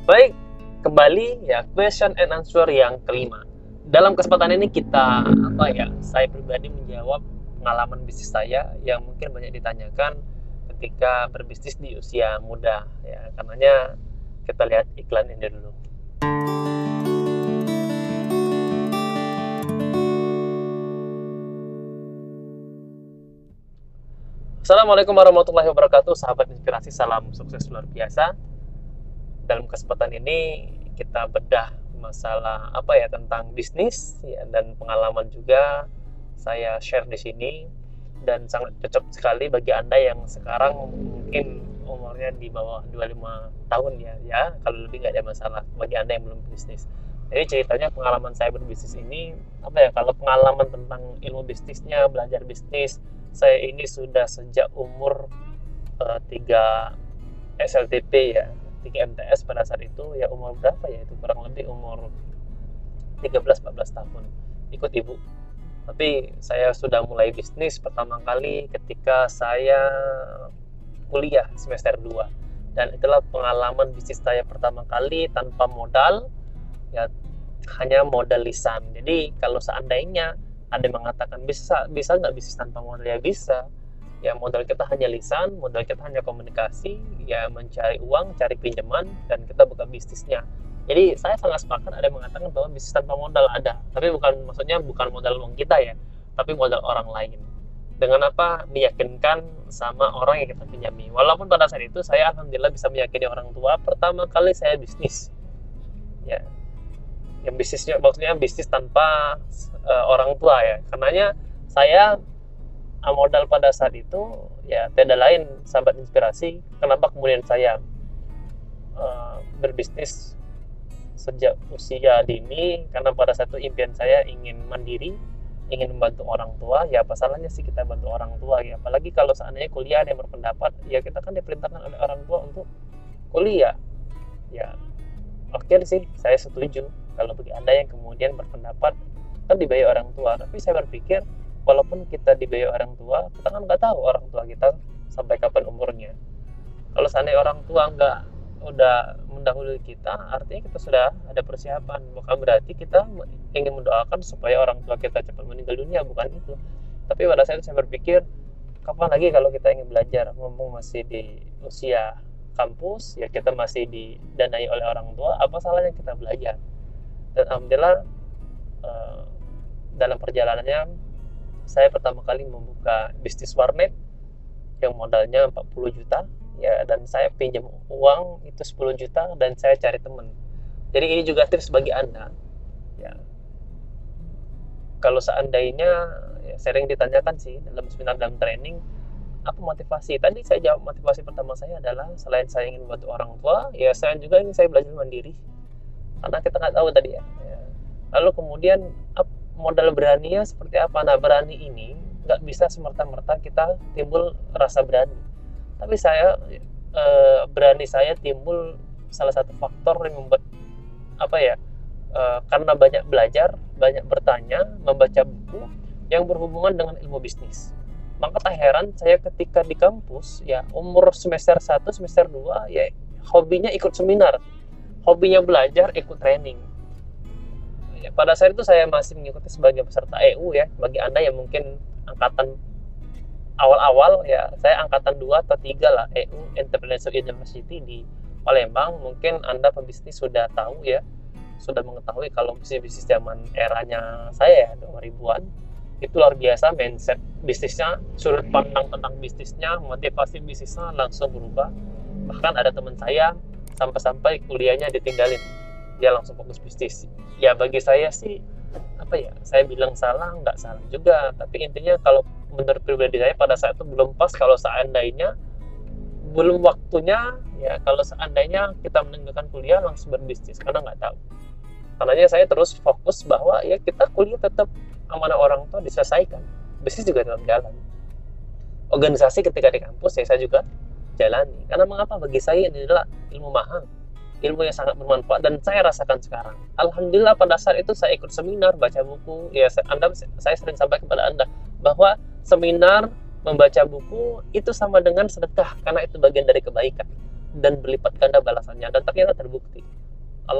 Baik, kembali ya question and answer yang kelima. Dalam kesempatan ini saya pribadi menjawab pengalaman bisnis saya yang mungkin banyak ditanyakan ketika berbisnis di usia muda ya. Karenanya kita lihat iklan ini dulu. Assalamualaikum warahmatullahi wabarakatuh, sahabat inspirasi, salam sukses luar biasa. Dalam kesempatan ini kita bedah masalah tentang bisnis ya, dan pengalaman juga saya share di sini, dan sangat cocok sekali bagi Anda yang sekarang mungkin umurnya di bawah 25 tahun ya kalau lebih nggak ada masalah bagi Anda yang belum bisnis. Jadi ceritanya pengalaman saya berbisnis ini kalau pengalaman tentang ilmu bisnisnya, belajar bisnis, saya ini sudah sejak umur 3 SLTP ya, 3 MTS pada saat itu ya, umur berapa ya, itu kurang lebih umur 13-14 tahun, ikut ibu. Tapi saya sudah mulai bisnis pertama kali ketika saya kuliah semester 2, dan itulah pengalaman bisnis saya pertama kali tanpa modal ya, hanya modal lisan. Jadi kalau seandainya ada yang mengatakan bisa nggak bisnis tanpa modal, ya bisa ya. Modal kita hanya lisan, modal kita hanya komunikasi ya, mencari uang, cari pinjaman, dan kita buka bisnisnya. Jadi saya sangat sepakat ada yang mengatakan bahwa bisnis tanpa modal ada, tapi maksudnya bukan modal uang kita ya, tapi modal orang lain. Dengan apa? Meyakinkan sama orang yang kita pinjami. Walaupun pada saat itu saya alhamdulillah bisa meyakini orang tua pertama kali saya bisnis ya, yang bisnisnya maksudnya bisnis tanpa orang tua ya. Karenanya saya modal pada saat itu ya tidak lain, sahabat inspirasi, kenapa kemudian saya berbisnis sejak usia dini, karena pada saat itu impian saya ingin mandiri, ingin membantu orang tua. Ya apa salahnya sih kita bantu orang tua ya, apalagi kalau seandainya kuliah ada yang berpendapat ya, kita kan diperintahkan oleh orang tua untuk kuliah ya. Oke sih, saya setuju kalau bagi Anda yang kemudian berpendapat kan dibayar orang tua, tapi saya berpikir walaupun kita dibayar orang tua, kita kan nggak tahu orang tua kita sampai kapan umurnya. Kalau seandainya orang tua udah mendahului kita, artinya kita sudah ada persiapan. Bukan berarti kita ingin mendoakan supaya orang tua kita cepat meninggal dunia, bukan itu. Tapi pada saat itu saya berpikir, kapan lagi kalau kita ingin belajar, mumpung masih di usia kampus ya, kita masih didanai oleh orang tua, apa salahnya kita belajar. Dan alhamdulillah dalam perjalanannya saya pertama kali membuka bisnis warnet yang modalnya 40 juta ya, dan saya pinjam uang itu 10 juta dan saya cari teman. Jadi ini juga tips bagi Anda ya. Kalau seandainya ya, sering ditanyakan sih dalam seminar, dalam training, apa motivasi? Tadi saya jawab, motivasi pertama saya adalah selain saya ingin membantu orang tua ya, saya juga ingin saya belajar mandiri, karena kita nggak tahu tadi ya. Lalu kemudian modal beraninya seperti apa? Nah, berani ini nggak bisa semerta-merta kita timbul rasa berani, tapi berani saya timbul salah satu faktor yang membuat karena banyak belajar, banyak bertanya, membaca buku yang berhubungan dengan ilmu bisnis. Maka tak heran saya ketika di kampus ya, umur semester 1, semester 2 ya, hobinya ikut seminar, hobinya belajar, ikut training. Pada saat itu saya masih mengikuti sebagai peserta EU ya. Bagi Anda yang mungkin angkatan awal-awal ya, saya angkatan 2 atau 3 lah, EU Entrepreneurship University di Palembang. Mungkin Anda pebisnis sudah tahu ya, sudah mengetahui kalau bisnis zaman eranya saya ya, 2000-an itu luar biasa. Mindset bisnisnya, sudut pandang tentang bisnisnya, motivasi bisnisnya langsung berubah. Bahkan ada teman saya sampai kuliahnya ditinggalin, dia langsung fokus bisnis. Ya bagi saya sih saya bilang salah, nggak salah juga, tapi intinya kalau menurut pribadi saya pada saat itu belum pas. Kalau seandainya belum waktunya ya, kalau seandainya kita meninggalkan kuliah langsung berbisnis, karena nggak tahu. Karenanya saya terus fokus bahwa ya kita kuliah tetap amanah orang tua diselesaikan, bisnis juga tetap jalan. Organisasi ketika di kampus ya saya juga jalani, karena mengapa? Bagi saya ini adalah ilmu mahal, ilmu yang sangat bermanfaat, dan saya rasakan sekarang. Alhamdulillah pada saat itu saya ikut seminar, baca buku ya. Saya sering sampaikan kepada Anda bahwa seminar, membaca buku itu sama dengan sedekah, karena itu bagian dari kebaikan dan berlipat ganda balasannya, dan ternyata terbukti.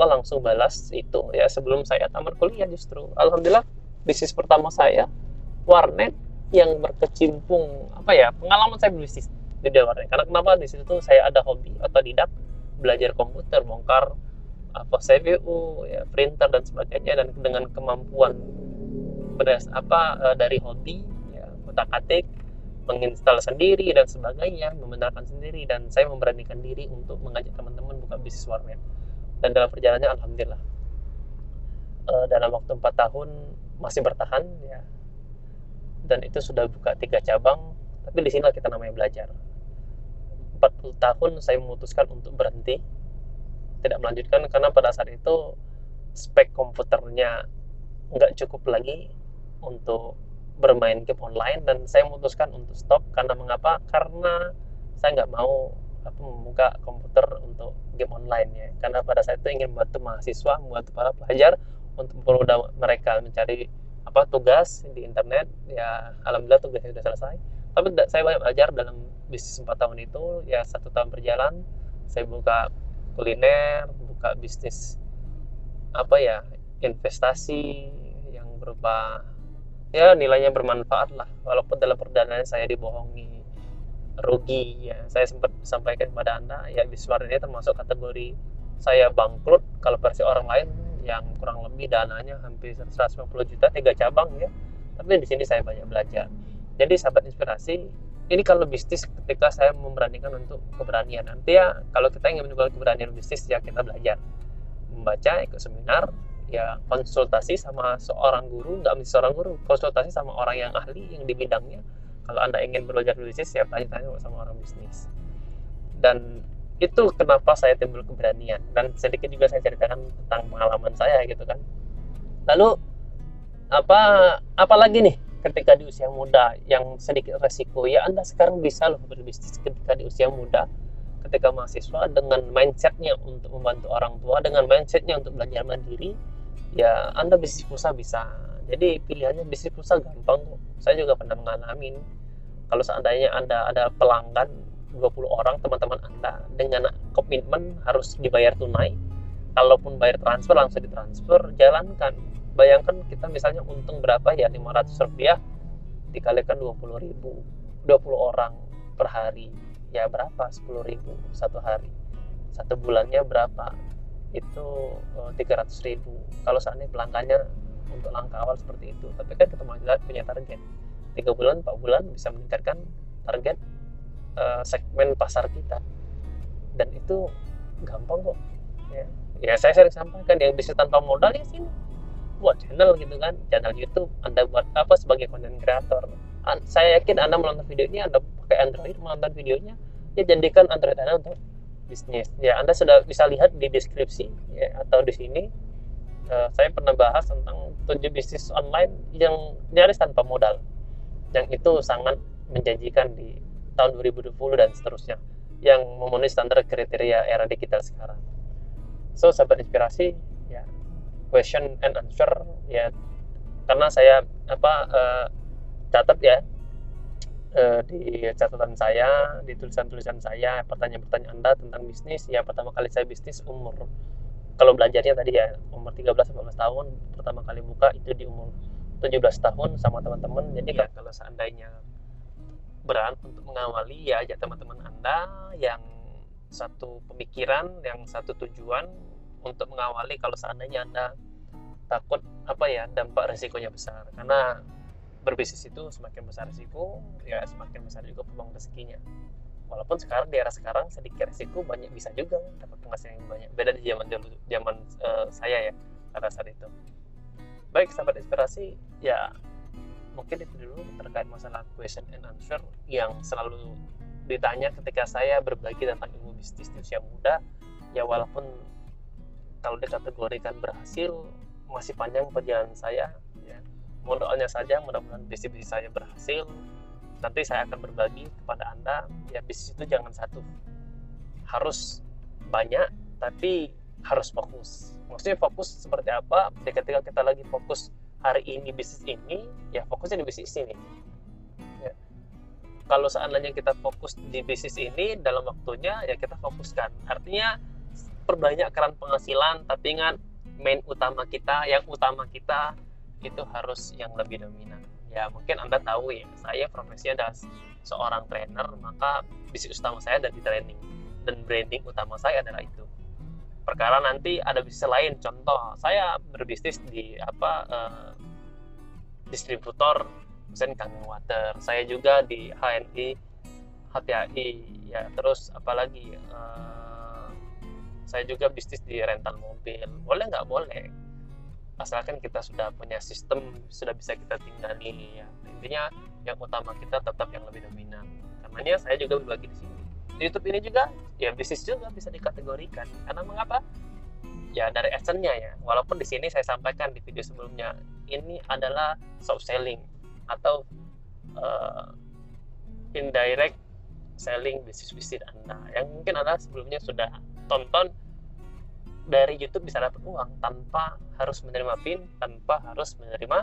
Allah langsung balas itu ya sebelum saya tamat kuliah. Justru alhamdulillah bisnis pertama saya warnet yang berkecimpung apa ya, pengalaman saya berbisnis di warnet. Karena kenapa? Di situ saya ada hobi otodidak belajar komputer, bongkar apa CPU ya, printer dan sebagainya, dan dengan kemampuan dari hobi ya, otak-atik menginstal sendiri dan sebagainya, membenarkan sendiri, dan saya memberanikan diri untuk mengajak teman-teman buka bisnis warnet. Dan dalam perjalanannya alhamdulillah dalam waktu 4 tahun masih bertahan ya, dan itu sudah buka 3 cabang. Tapi di sini kita namanya belajar. 40 tahun saya memutuskan untuk berhenti, tidak melanjutkan, karena pada saat itu spek komputernya nggak cukup lagi untuk bermain game online, dan saya memutuskan untuk stop. Karena mengapa? Karena saya nggak mau membuka komputer untuk game online ya, karena pada saat itu ingin membantu mahasiswa, membantu para pelajar untuk mempermudah mereka mencari tugas di internet ya. Alhamdulillah tugasnya sudah selesai, tapi saya banyak belajar dalam bisnis 4 tahun itu ya. 1 tahun berjalan saya buka kuliner, buka bisnis investasi yang berupa ya nilainya bermanfaat lah, walaupun dalam perdanaannya saya dibohongi, rugi ya. Saya sempat sampaikan kepada Anda ya, bisnis warnet ini termasuk kategori saya bangkrut kalau versi orang lain yang kurang lebih dananya hampir 150 juta 3 cabang ya. Tapi di sini saya banyak belajar. Jadi sahabat inspirasi, ini kalau bisnis ketika saya memberanikan untuk keberanian. Nanti ya kalau kita ingin menimbulkan keberanian bisnis ya kita belajar, membaca, ikut seminar ya, konsultasi sama seorang guru, nggak mesti seorang guru, konsultasi sama orang yang ahli yang di bidangnya. Kalau Anda ingin belajar bisnis ya tanya-tanya sama orang bisnis. Dan itu kenapa saya timbul keberanian, dan sedikit juga saya ceritakan tentang pengalaman saya gitu kan. Lalu apa lagi nih ketika di usia muda yang sedikit resiko ya. Anda sekarang bisa loh berbisnis ketika di usia muda, ketika mahasiswa, dengan mindsetnya untuk membantu orang tua, dengan mindsetnya untuk belajar mandiri ya. Anda bisnis pulsa bisa. Jadi pilihannya bisnis pulsa gampang kok. Saya juga pernah mengalami. Kalau seandainya Anda ada pelanggan 20 orang teman-teman Anda, dengan komitmen harus dibayar tunai, kalaupun bayar transfer langsung ditransfer, jalankan. Bayangkan kita misalnya untung berapa ya, 500 rupiah dikalikan 20.000, 20 orang per hari ya berapa, 10.000 satu hari, 1 bulannya berapa, itu 300.000. Kalau seandainya pelanggannya untuk langkah awal seperti itu, tapi kan kita punya target 3 bulan 4 bulan bisa meningkatkan target segmen pasar kita, dan itu gampang kok ya. Saya sering sampaikan yang bisnis tanpa modal ya sini buat channel gitu kan, channel YouTube. Anda buat sebagai content creator. Saya yakin Anda menonton video ini, Anda pakai Android menonton videonya ya, jadikan Android Anda untuk bisnis ya. Anda sudah bisa lihat di deskripsi ya, atau di sini saya pernah bahas tentang 7 bisnis online yang nyaris tanpa modal, yang itu sangat menjanjikan di tahun 2020 dan seterusnya, yang memenuhi standar kriteria era digital sekarang. So sahabat inspirasi ya, question and answer ya, karena saya catat ya di catatan saya, di tulisan-tulisan saya, pertanyaan-pertanyaan Anda tentang bisnis ya. Pertama kali saya bisnis kalau belajarnya tadi ya umur 13-14 tahun, pertama kali buka itu di umur 17 tahun sama teman-teman. Jadi ya, kalau seandainya berat untuk mengawali ya, ajak teman-teman Anda yang satu pemikiran, yang satu tujuan untuk mengawali. Kalau seandainya Anda takut dampak risikonya besar, karena berbisnis itu semakin besar risiko ya, semakin besar juga peluang rezekinya. Walaupun sekarang di era sekarang sedikit risiko, banyak bisa juga dapat penghasilan yang banyak. Beda di zaman saya ya pada saat itu. Baik sahabat inspirasi ya, mungkin itu dulu terkait masalah question and answer yang selalu ditanya ketika saya berbagi tentang ilmu bisnis di usia muda ya. Walaupun kalau dikategorikan berhasil, masih panjang perjalanan saya ya. Doanya saja mudah-mudahan bisnis saya berhasil. Nanti saya akan berbagi kepada Anda ya, bisnis itu jangan satu, harus banyak, tapi harus fokus. Maksudnya fokus seperti apa? Ketika kita lagi fokus hari ini bisnis ini ya, fokusnya di bisnis ini ya. Kalau seandainya kita fokus di bisnis ini, dalam waktunya ya kita fokuskan. Artinya perbanyak keran penghasilan, tapi ingat yang utama kita itu harus yang lebih dominan. Ya mungkin Anda tahu ya, saya profesinya adalah seorang trainer, maka bisnis utama saya ada di training, dan branding utama saya adalah itu. Perkara nanti ada bisnis lain, contoh saya berbisnis di distributor mesin Kangen Water, saya juga di HNI HTI ya, terus apalagi saya juga bisnis di rental mobil. Boleh nggak? Boleh, asalkan kita sudah punya sistem, sudah bisa kita tinggali ya. Intinya yang utama kita tetap yang lebih dominan. Karenanya saya juga berbagi di sini. Di YouTube ini juga ya bisnis juga bisa dikategorikan. Karena mengapa? Ya dari essence-nya ya. Walaupun di sini saya sampaikan di video sebelumnya, ini adalah soft selling atau indirect selling bisnis Anda yang mungkin Anda sebelumnya sudah tonton. Dari YouTube bisa dapat uang tanpa harus menerima PIN, tanpa harus menerima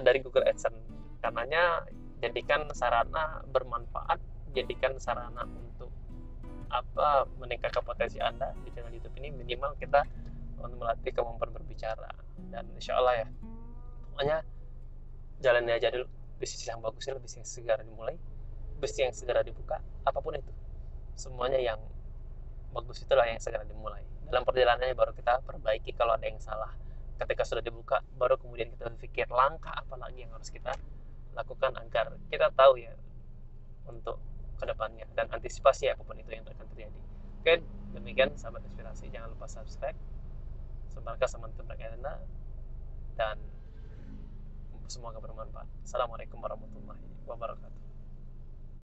dari Google AdSense. Karenanya jadikan sarana bermanfaat, jadikan sarana untuk meningkatkan potensi Anda di channel YouTube ini. Minimal kita melatih kemampuan berbicara, dan insya Allah ya, pokoknya jalannya aja dulu. Bisnis yang bagusnya, bisnis yang segera dimulai, bisnis yang segera dibuka, apapun itu, semuanya yang bagus itulah yang segera dimulai. Dalam perjalanannya baru kita perbaiki kalau ada yang salah. Ketika sudah dibuka, baru kemudian kita berpikir langkah apa lagi yang harus kita lakukan agar kita tahu ya untuk kedepannya, dan antisipasi apapun itu yang akan terjadi. Oke, demikian sahabat inspirasi, jangan lupa subscribe, sebarkan sama teman Anda, dan semoga bermanfaat. Assalamualaikum warahmatullahi wabarakatuh.